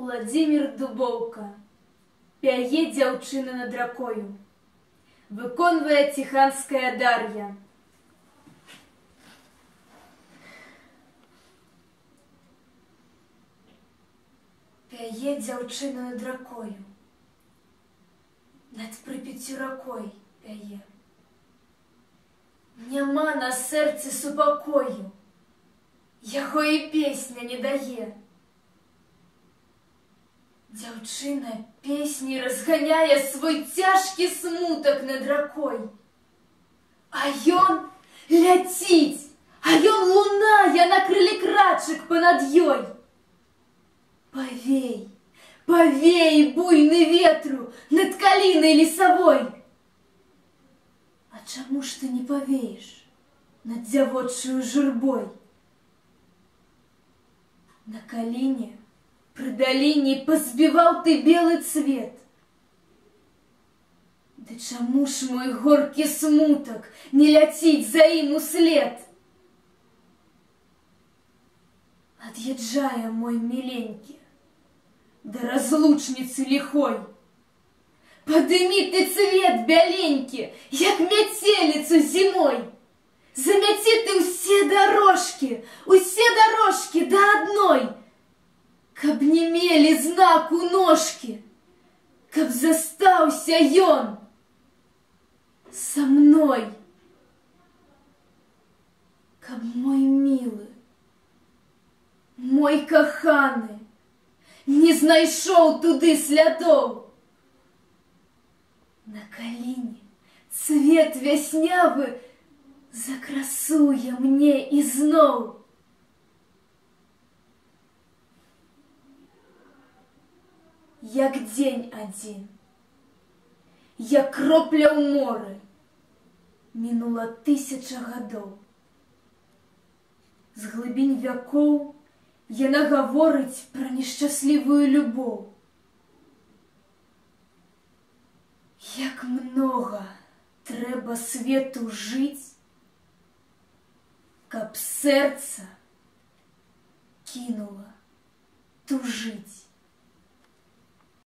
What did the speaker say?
Уладзімір Дубоўка. Пяе дзяўчына над ракою. Выконвае ціханская Дар'я. Пяе дзяўчына над ракою. Над Прыпяццю ракой пяе. Няма на сэрцы супакою. Яго і песня не дае. Дзяўчына песні разганяе свой цяжкі смутак над ракой. А ён ляціць, а ён лунае на крыле крачак панад ёй. Павей, павей, буйны ветру над калінай лесавой. А чаму ж ты не павееш над дзявочаю журбой? На каліне пры даліне пазбіваў ты белы цвет. Ды чаму ж мой горкі смутак не ляціць за ім услед? Ад'язджае мой міленькі да разлучніцы ліхой. Падымі ты цвет бяленькі, як мяцеліцу зімой. Замяці ты ўсе дарожкі да адной, каб не мелі знаку ножкі, каб застаўся ён са мной. Каб мой мілы, мой каханы не знайшоў туды слядоў. На каліне цвет вяснявы закрасуе мне ізноў. Як дзень адзін, як кропля ў моры, мінула 1000 гадоў. З глыбінь вякоў яна гаворыць пра нешчаслівую любоў. Як многа трэба свету жыць, каб сэрца кінула тужыць.